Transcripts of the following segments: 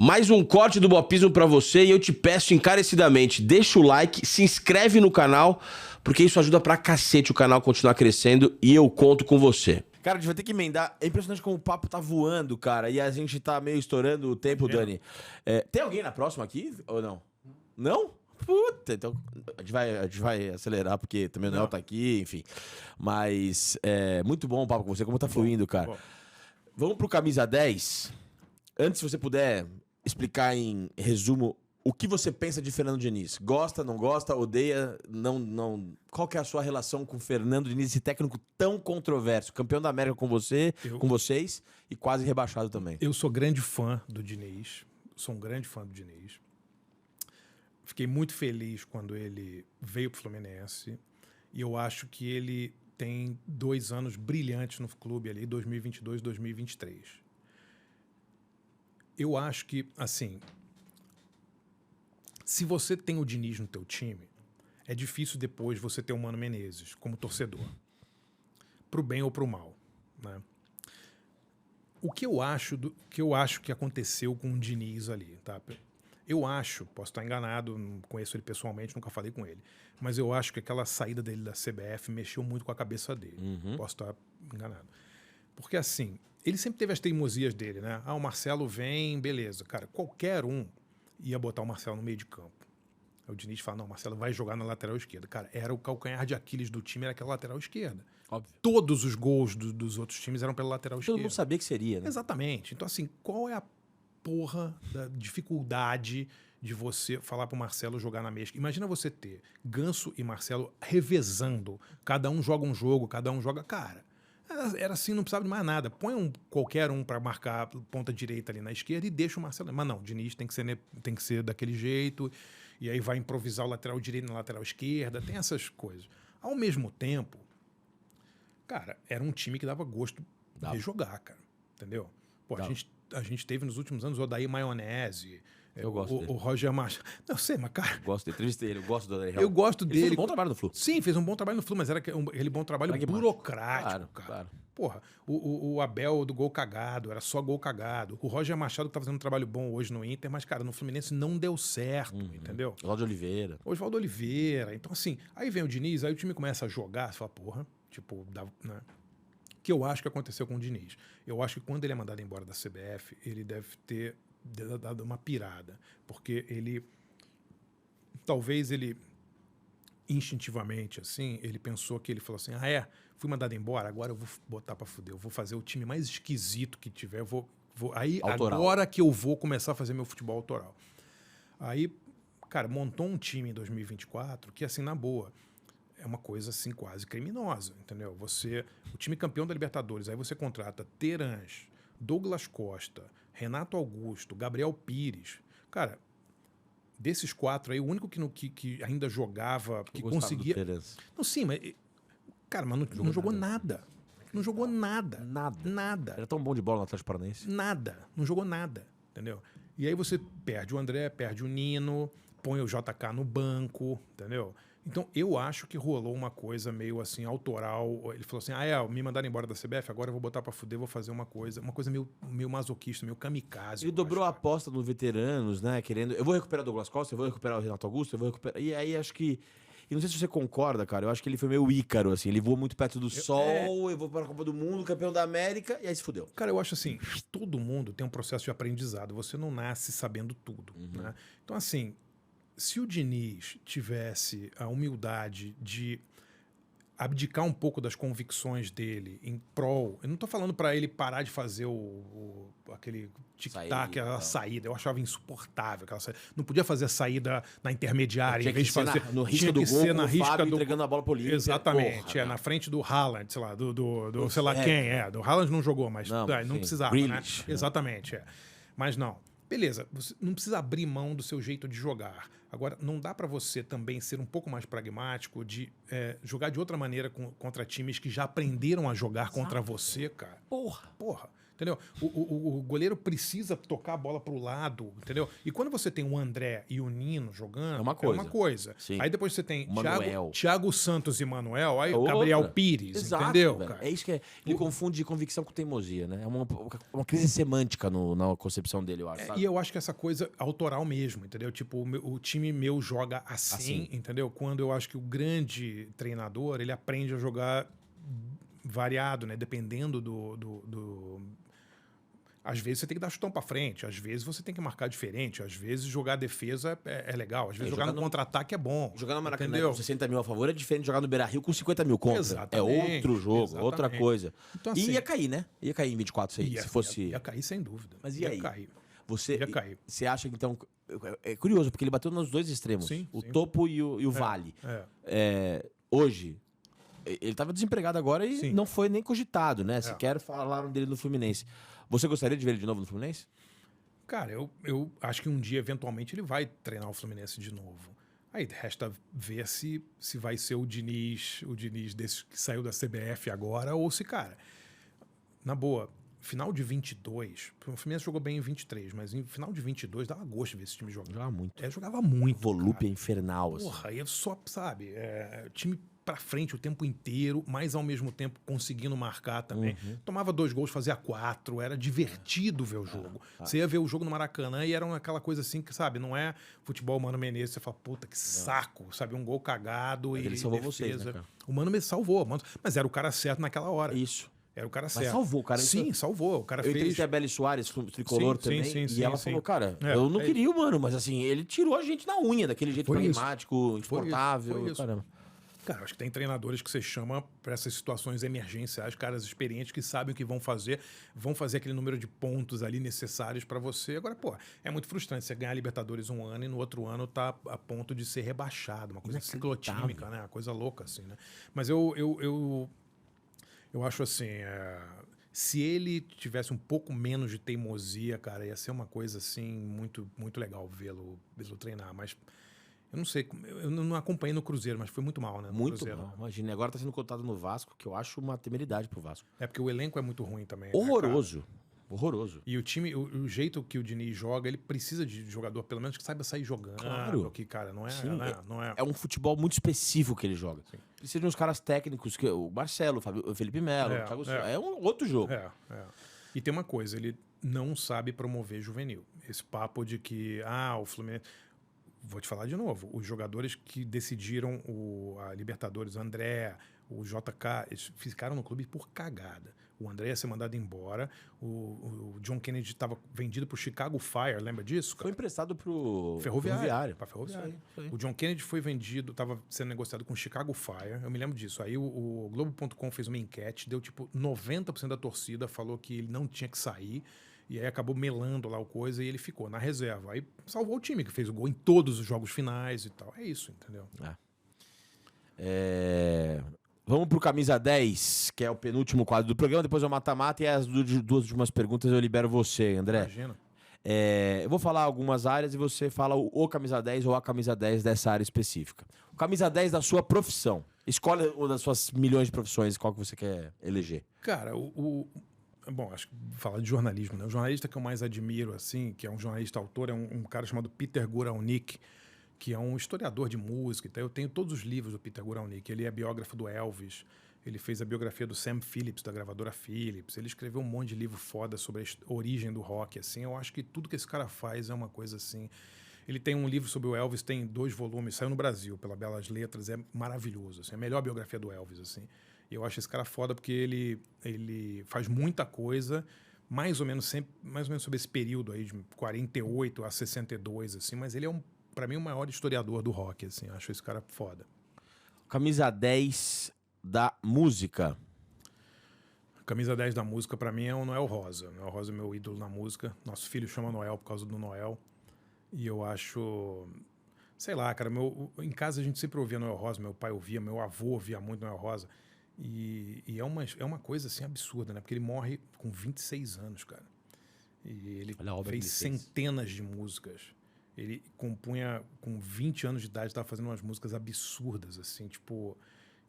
Mais um corte do Bopismo pra você e eu te peço encarecidamente, deixa o like, se inscreve no canal, porque isso ajuda pra cacete o canal continuar crescendo e eu conto com você. Cara, a gente vai ter que emendar. É impressionante como o papo tá voando, cara, e a gente tá meio estourando o tempo, Dani. Tem alguém na próxima aqui ou não? Não? Puta, então a gente vai acelerar, porque também o Noel tá aqui, enfim. Mas é muito bom o papo com você, como tá fluindo, cara. Vamos pro Camisa 10. Antes, se você puder explicar em resumo o que você pensa de Fernando Diniz. Gosta, não gosta, odeia, não... Qual que é a sua relação com Fernando Diniz, esse técnico tão controverso? Campeão da América com você, com vocês e quase rebaixado também. Eu sou grande fã do Diniz. Sou um grande fã do Diniz. Fiquei muito feliz quando ele veio pro Fluminense. E eu acho que ele tem 2 anos brilhantes no clube ali, 2022 e 2023. Eu acho que, assim, se você tem o Diniz no teu time, é difícil depois você ter o Mano Menezes como torcedor. Pro bem ou pro mal, né? O que eu acho que aconteceu com o Diniz ali, tá? Eu acho, posso estar enganado, não conheço ele pessoalmente, nunca falei com ele, mas eu acho que aquela saída dele da CBF mexeu muito com a cabeça dele. Posso estar enganado. Porque assim, ele sempre teve as teimosias dele, né? Ah, o Marcelo vem, beleza. Cara, qualquer um ia botar o Marcelo no meio de campo. Aí o Diniz fala, não, o Marcelo vai jogar na lateral esquerda. Cara, era o calcanhar de Aquiles do time, era aquela lateral esquerda. Óbvio. Todos os gols dos outros times eram pela lateral esquerda. Todo mundo sabia que seria, né? Exatamente. Então assim, qual é a porra da dificuldade de você falar pro Marcelo jogar na mesma? Imagina você ter Ganso e Marcelo revezando. Cada um joga um jogo, cada um joga... Cara, era assim, não precisava de mais nada. Põe qualquer um para marcar a ponta direita ali na esquerda e deixa o Marcelo. Mas não, o Diniz tem que ser daquele jeito. E aí vai improvisar o lateral direito na lateral esquerda. Tem essas coisas. Ao mesmo tempo, cara, era um time que dava gosto de jogar, cara. Entendeu? Pô, a gente teve nos últimos anos o Odair Maionese, eu gosto dele. O Roger Machado. Não sei, mas, cara... Gosto dele, entrevistei ele, eu gosto do Odair. Eu gosto dele. Ele fez um bom trabalho no Flu. Sim, fez um bom trabalho no Flu, mas era aquele bom trabalho burocrático, cara. Claro. Porra, o Abel do gol cagado, era só gol cagado. O Roger Machado que tá fazendo um trabalho bom hoje no Inter, mas, cara, no Fluminense não deu certo, entendeu? Oswaldo Oliveira. Então, assim, aí vem o Diniz, aí o time começa a jogar, você fala, porra, tipo, né? Que eu acho que aconteceu com o Diniz. Eu acho que quando ele é mandado embora da CBF, ele deve ter dado uma pirada. Porque talvez ele, instintivamente, assim, ele pensou que ele falou assim, fui mandado embora, agora eu vou botar pra fuder, eu vou fazer o time mais esquisito que tiver, agora que eu vou começar a fazer meu futebol autoral. Aí, cara, montou um time em 2024 que, assim, na boa, é uma coisa, assim, quase criminosa, entendeu? O time campeão da Libertadores, aí você contrata Terãs, Douglas Costa, Renato Augusto, Gabriel Pires. Cara, desses 4 aí, o único que ainda jogava, que conseguia... Não, sim, mas... Cara, mas não jogou nada. Não jogou nada. Nada. Era tão bom de bola no Atlético Paranaense. Nada. Não jogou nada, entendeu? E aí você perde o André, perde o Nino, põe o JK no banco, entendeu? Então, eu acho que rolou uma coisa meio assim, autoral. Ele falou assim, me mandaram embora da CBF, agora eu vou botar pra fuder, vou fazer uma coisa meio masoquista, meio kamikaze. Ele dobrou a aposta nos veteranos, né, querendo... Eu vou recuperar o Douglas Costa, eu vou recuperar o Renato Augusto, eu vou recuperar... E aí, acho que... E não sei se você concorda, cara, eu acho que ele foi meio Ícaro, assim, ele voou muito perto do sol, eu vou para a Copa do Mundo, campeão da América, e aí se fudeu. Cara, eu acho assim, todo mundo tem um processo de aprendizado, você não nasce sabendo tudo, né? Então, assim... Se o Diniz tivesse a humildade de abdicar um pouco das convicções dele em prol... Eu não estou falando para ele parar de fazer aquele tic-tac, aquela saída. Eu achava insuportável aquela saída. Não podia fazer a saída na intermediária, em vez de fazer... No risco do gol, com o Fábio entregando a bola pro Olímpia. Exatamente, porra, na frente do Haaland, sei lá, do sei lá quem é. Do Haaland não jogou, mas não precisava, Grealish, né? Exatamente, Mas não. Beleza, você não precisa abrir mão do seu jeito de jogar. Agora, não dá para você também ser um pouco mais pragmático de jogar de outra maneira contra times que já aprenderam a jogar contra você, cara. Porra. entendeu? O goleiro precisa tocar a bola pro lado, entendeu? E quando você tem o André e o Nino jogando, É uma coisa. Sim. Aí depois você tem Manuel. Thiago Santos e Manuel, aí Outra. Gabriel Pires, Exato, entendeu, velho. cara? É isso que é. Ele confunde convicção com teimosia, né? É uma crise semântica na concepção dele, eu acho. Sabe? E eu acho que essa coisa autoral mesmo, entendeu? Tipo, o time meu joga assim, entendeu? Quando eu acho que o grande treinador, ele aprende a jogar variado, né? Dependendo Às vezes você tem que dar chutão pra frente, às vezes você tem que marcar diferente, às vezes jogar a defesa é legal, às vezes jogar no contra-ataque é bom. Jogar no Maracanã entendeu? com 60 mil a favor é diferente de jogar no Beira-Rio com 50 mil contra. Exatamente, É outro jogo, exatamente. outra coisa. Então, E assim, ia cair, né? Ia cair em 24 se fosse... Ia cair sem dúvida. Mas e ia aí? Cair. Você, Ia cair. você acha que, então... É curioso, porque ele bateu nos dois extremos. Sim, o sim. topo e o vale. Hoje, ele estava desempregado agora e Sim. não foi nem cogitado, né? Sequer falaram dele no Fluminense. Você gostaria de ver ele de novo no Fluminense? Cara, eu acho que um dia, eventualmente, ele vai treinar o Fluminense de novo. Aí resta ver se vai ser o Diniz desse que saiu da CBF agora, ou se, cara, na boa, final de 22, o Fluminense jogou bem em 23, mas em final de 22 dava gosto de ver esse time jogar. Jogava muito. Jogava muito. Volúpia infernal, assim. Porra, aí é só, sabe, time pra frente o tempo inteiro, mas ao mesmo tempo conseguindo marcar também. Tomava 2 gols, fazia 4, era divertido ver o jogo. Você ia ver o jogo no Maracanã e era aquela coisa assim que, sabe, não é futebol Mano Menezes, você fala, puta, que saco, sabe, um gol cagado Mas e ele salvou defesa. vocês, né, cara? O Mano Menezes salvou, mas era o cara certo naquela hora. Isso. Era o cara Mas certo. salvou, cara. Sim, salvou. O cara Eu fez... entrevistei a Beli Soares, tricolor Sim, também, sim, e sim, ela sim. falou, cara, É, eu não é queria o Mano, mas assim, ele tirou a gente na unha, daquele jeito Foi isso. pragmático, exportável, Foi isso. caramba. Cara, acho que tem treinadores que você chama para essas situações emergenciais, caras experientes que sabem o que vão fazer aquele número de pontos ali necessários para você. Agora, pô, é muito frustrante você ganhar a Libertadores um ano e no outro ano tá a ponto de ser rebaixado, uma coisa ciclotímica, né? Uma coisa louca, assim, né? Mas eu acho assim, se ele tivesse um pouco menos de teimosia, cara, ia ser uma coisa assim muito, muito legal vê-lo treinar, mas eu não sei, eu não acompanhei no Cruzeiro, mas foi muito mal, né? Muito Cruzeiro. mal, imagina. Agora tá sendo cotado no Vasco, que eu acho uma temeridade pro Vasco. É porque o elenco é muito ruim também. Horroroso. Né, horroroso. e o time, o jeito que o Diniz joga, ele precisa de jogador, pelo menos, que saiba sair jogando. Claro. Que, cara, não é. Sim, não é. É um futebol muito específico que ele joga. Sim. Precisa de uns caras técnicos, que o Marcelo, o Felipe Melo, o Thiago Silva. É um outro jogo. E tem uma coisa, ele não sabe promover juvenil. Esse papo de que, o Fluminense... Vou te falar de novo. Os jogadores que decidiram a Libertadores, o André, o JK, eles ficaram no clube por cagada. O André ia ser mandado embora. O John Kennedy estava vendido para o Chicago Fire, lembra disso? Cara? Foi emprestado pro Ferroviário. Pra Ferroviário. Isso aí. O John Kennedy foi vendido, estava sendo negociado com o Chicago Fire. Eu me lembro disso. Aí o Globo.com fez uma enquete, deu tipo 90% da torcida falou que ele não tinha que sair. E aí acabou melando lá o coisa e ele ficou na reserva. Aí salvou o time, que fez o gol em todos os jogos finais e tal. É isso, entendeu? Vamos pro Camisa 10, que é o penúltimo quadro do programa. Depois eu mata-mata e as duas últimas perguntas eu libero você, André. Imagina. Eu vou falar algumas áreas e você fala o Camisa 10 ou a Camisa 10 dessa área específica. O Camisa 10 da sua profissão. Escolhe uma das suas milhões de profissões, qual que você quer eleger. Cara, bom, acho que falar de jornalismo, né? O jornalista que eu mais admiro, assim, que é um jornalista autor, é um cara chamado Peter Guralnick, que é um historiador de música. Então, eu tenho todos os livros do Peter Guralnick. Ele é biógrafo do Elvis, ele fez a biografia do Sam Phillips, da gravadora Phillips. Ele escreveu um monte de livro foda sobre a origem do rock, assim. Eu acho que tudo que esse cara faz é uma coisa assim... Ele tem um livro sobre o Elvis, tem 2 volumes, saiu no Brasil, pela Belas Letras, é maravilhoso, assim, é a melhor biografia do Elvis, assim. E eu acho esse cara foda porque ele faz muita coisa, mais ou menos sobre esse período aí, de 48 a 62, assim, mas ele é, pra mim, o maior historiador do rock, assim, acho esse cara foda. Camisa 10 da música. Camisa 10 da música, pra mim, é o Noel Rosa. O Noel Rosa é meu ídolo na música. Nosso filho chama Noel por causa do Noel. E eu acho... Sei lá, cara, em casa a gente sempre ouvia Noel Rosa, meu pai ouvia, meu avô ouvia muito Noel Rosa. E é uma coisa, assim, absurda, né? Porque ele morre com 26 anos, cara. E ele fez centenas de músicas. Ele compunha com 20 anos de idade, estava fazendo umas músicas absurdas, assim, tipo...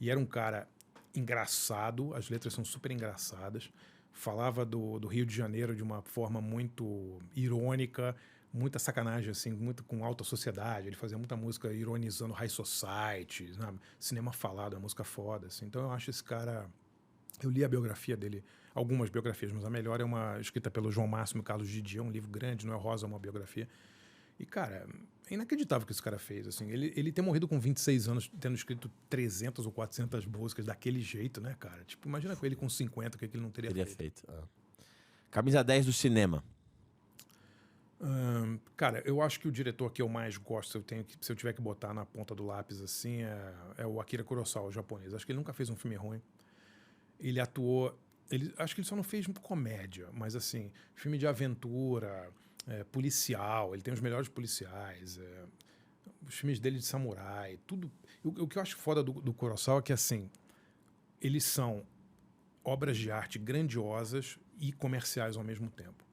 E era um cara engraçado, as letras são super engraçadas, falava do Rio de Janeiro de uma forma muito irônica, muita sacanagem, assim, muito com alta sociedade. Ele fazia muita música ironizando high society, sabe? Cinema falado, é música foda, assim. Então eu acho esse cara... Eu li a biografia dele, algumas biografias, mas a melhor é uma escrita pelo João Máximo e Carlos Didier, um livro grande, não é rosa, é uma biografia. E, cara, é inacreditável o que esse cara fez, assim. Ele ter morrido com 26 anos, tendo escrito 300 ou 400 músicas daquele jeito, né, cara? Tipo, imagina com ele com 50, o que ele não teria feito. Camisa 10 do cinema. Cara, eu acho que o diretor que eu mais gosto, se eu tiver que botar na ponta do lápis, assim, é o Akira Kurosawa, o japonês. Acho que ele nunca fez um filme ruim. Ele atuou... acho que ele só não fez comédia, mas, assim, filme de aventura, policial. Ele tem os melhores policiais, os filmes dele de samurai, tudo. O que eu acho foda do Kurosawa é que, assim, eles são obras de arte grandiosas e comerciais ao mesmo tempo.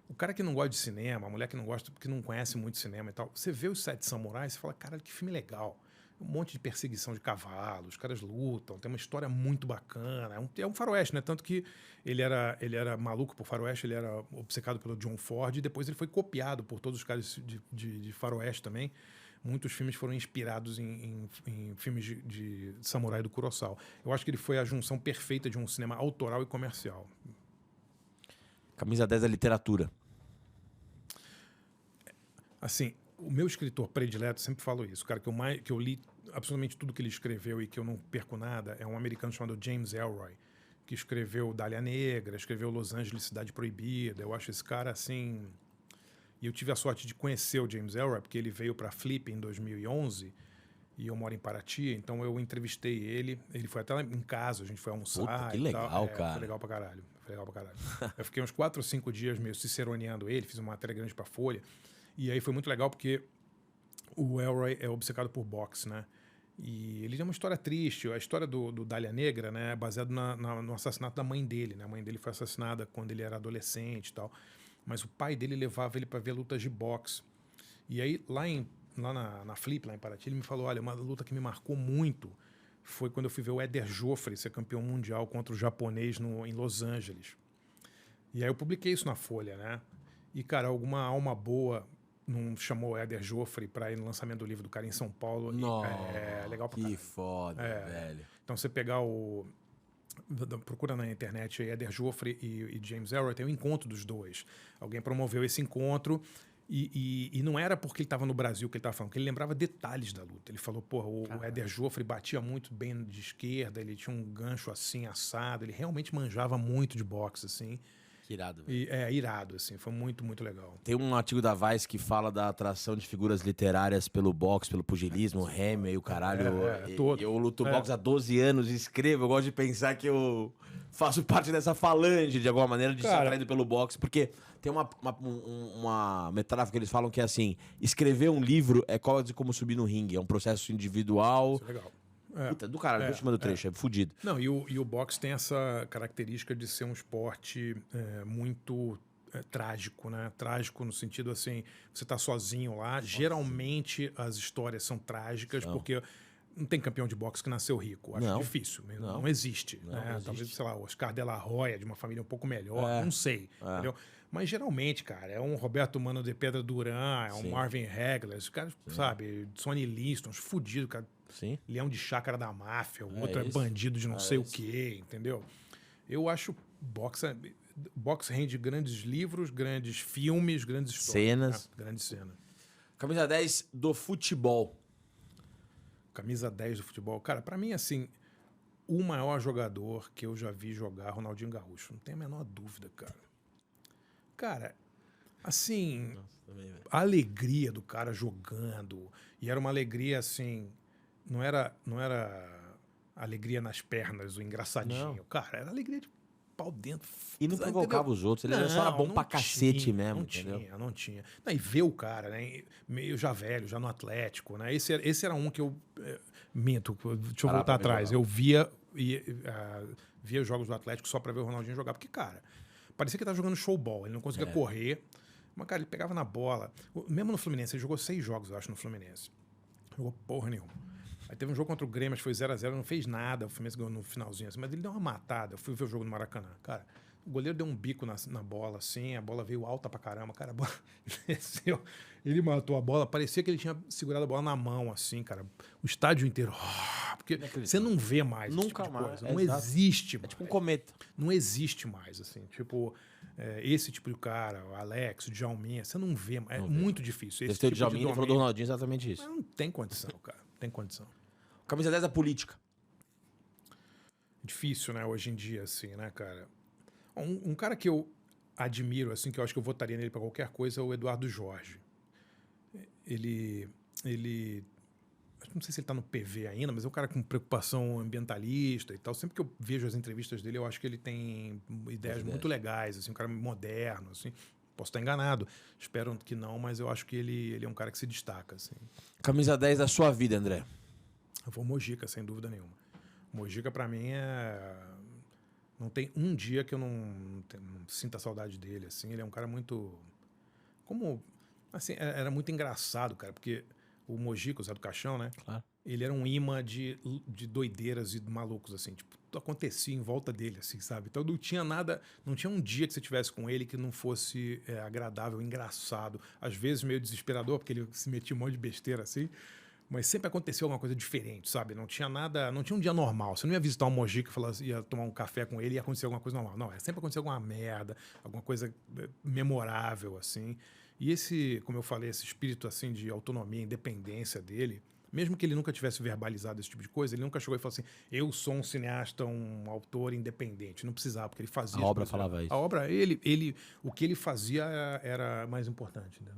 O cara que não gosta de cinema, a mulher que não gosta porque não conhece muito cinema e tal, você vê os Sete Samurais e fala, caralho, que filme legal. Um monte de perseguição de cavalos, os caras lutam, tem uma história muito bacana. É um faroeste, né? Tanto que ele era maluco por faroeste, ele era obcecado pelo John Ford, e depois ele foi copiado por todos os caras de faroeste também. Muitos filmes foram inspirados em filmes de samurai do Kurosawa. Eu acho que ele foi a junção perfeita de um cinema autoral e comercial. Camisa 10 da literatura. Assim, o meu escritor predileto, sempre falo isso, o cara que eu li absolutamente tudo que ele escreveu e que eu não perco nada, é um americano chamado James Ellroy, que escreveu Dália Negra, escreveu Los Angeles, Cidade Proibida. Eu acho esse cara, assim... E eu tive a sorte de conhecer o James Ellroy, porque ele veio para Flip em 2011, e eu moro em Paraty, então eu entrevistei ele. Ele foi até lá em casa, a gente foi almoçar. Puta, que legal, cara. Foi legal pra caralho. Eu fiquei uns 4 ou 5 dias meio ciceroneando ele, fiz uma matéria grande pra Folha. E aí foi muito legal porque o Ellroy é obcecado por boxe, né? E ele tem uma história triste. A história do Dália Negra, né, é baseada no assassinato da mãe dele, né? A mãe dele foi assassinada quando ele era adolescente e tal. Mas o pai dele levava ele para ver lutas de boxe. E aí, lá na Flip, lá em Paraty, ele me falou, olha, uma luta que me marcou muito foi quando eu fui ver o Éder Joffre ser campeão mundial contra o japonês em Los Angeles. E aí eu publiquei isso na Folha, né? E, cara, alguma alma boa não chamou o Éder Joffre para ir no lançamento do livro do cara em São Paulo. Nossa, é legal pra que caralho. foda, velho. Então, você pegar procura na internet aí, Éder Joffre e James Ellroy, tem um encontro dos dois. Alguém promoveu esse encontro e não era porque ele estava no Brasil que ele estava falando, porque ele lembrava detalhes da luta. Ele falou, porra, o Éder Joffre batia muito bem de esquerda, ele tinha um gancho assim, assado, ele realmente manjava muito de boxe, assim. Que irado, velho. Irado, assim, foi muito, muito legal. Tem um artigo da Vice que fala da atração de figuras literárias pelo boxe, pelo pugilismo, o Hammer e o caralho. todo. Eu luto boxe há 12 anos, escrevo, eu gosto de pensar que eu faço parte dessa falange, de alguma maneira, de ser atraído pelo boxe, porque tem uma metáfora que eles falam que é assim, escrever um livro é quase como subir no ringue, é um processo individual. Isso é legal. Puta, do caralho, eu te mando o trecho, é fudido. Não, e o boxe tem essa característica de ser um esporte muito trágico, né? Trágico no sentido assim, você tá sozinho lá. Geralmente as histórias são trágicas, porque não tem campeão de boxe que nasceu rico. Acho difícil. Não existe. Não, né? não existe. Talvez, sei lá, o Oscar de la Hoya, de uma família um pouco melhor, não sei. Entendeu? Mas geralmente, cara, é um Roberto Mano de Pedra Duran, é um Marvin Hagler, os caras, sabe, Sonny Liston, uns fudidos, cara. Sim. Leão de chácara da máfia, o outro é bandido de não sei o quê, entendeu? Eu acho boxe rende grandes livros, grandes filmes, grandes histórias. Cenas. Né? Grandes cenas. Camisa 10 do futebol. Camisa 10 do futebol. Cara, pra mim, assim, o maior jogador que eu já vi jogar, Ronaldinho Gaúcho. Não tem a menor dúvida, cara. Cara, assim, a alegria do cara jogando, e era uma alegria, assim, não era alegria nas pernas, o engraçadinho. Não. Cara, era alegria de pau dentro. E não provocava os outros, ele só era bom pra cacete mesmo, entendeu? Não tinha. Não, e ver o cara, né, meio já velho, já no Atlético, né, esse era um que eu minto, deixa eu voltar atrás, eu via os jogos do Atlético só pra ver o Ronaldinho jogar, porque, cara, parecia que ele tava jogando showball, ele não conseguia correr, mas, cara, ele pegava na bola, mesmo no Fluminense, ele jogou 6 jogos, eu acho, no Fluminense, jogou porra nenhuma. Aí teve um jogo contra o Grêmio, acho que foi 0-0, não fez nada, o Fluminense ganhou no finalzinho, assim, mas ele deu uma matada. Eu fui ver o jogo no Maracanã. Cara, O goleiro deu um bico na bola, assim, a bola veio alta pra caramba, cara, a bola desceu. Ele matou a bola, parecia que ele tinha segurado a bola na mão, assim, cara. O estádio inteiro. Porque você não vê mais esse Nunca tipo de mais, coisa. Não exato. existe É mais. tipo um cometa. Não existe mais, assim. Tipo, esse tipo de cara, o Alex, o Djalminha, você não vê mais. É muito difícil. Esse teu Djalminha falou do Ronaldinho exatamente isso. Mas não tem condição, cara. Não tem condição. Camisa 10 da política. Difícil, né, hoje em dia, assim, né, cara? Um cara que eu admiro, assim, que eu acho que eu votaria nele pra qualquer coisa, é o Eduardo Jorge. Ele não sei se ele tá no PV ainda, mas é um cara com preocupação ambientalista e tal. Sempre que eu vejo as entrevistas dele, eu acho que ele tem ideias muito legais, assim, um cara moderno, assim. Posso estar enganado, espero que não, mas eu acho que ele é um cara que se destaca, assim. Camisa 10 da sua vida, André. Eu vou Mojica, sem dúvida nenhuma. Mojica, pra mim, não tem um dia que eu não sinta saudade dele, assim. Ele é um cara muito... Assim, era muito engraçado, cara, porque o Mojica, o Zé do Caixão, né? Claro. Ele era um imã de doideiras e malucos, assim. Tipo, tudo acontecia em volta dele, assim, sabe? Então não tinha nada... Não tinha um dia que você tivesse com ele que não fosse agradável, engraçado. Às vezes meio desesperador, porque ele se metia um monte de besteira, assim. Mas sempre aconteceu alguma coisa diferente, sabe? Não tinha nada... Não tinha um dia normal. Você não ia visitar um Mojica e ia tomar um café com ele e ia acontecer alguma coisa normal. Não, sempre aconteceu alguma merda, alguma coisa memorável, assim. E esse, como eu falei, esse espírito, assim, de autonomia, independência dele, mesmo que ele nunca tivesse verbalizado esse tipo de coisa, ele nunca chegou e falou assim, eu sou um cineasta, um autor independente. Não precisava, porque ele fazia... A obra falava isso. A obra, o que ele fazia era mais importante, né?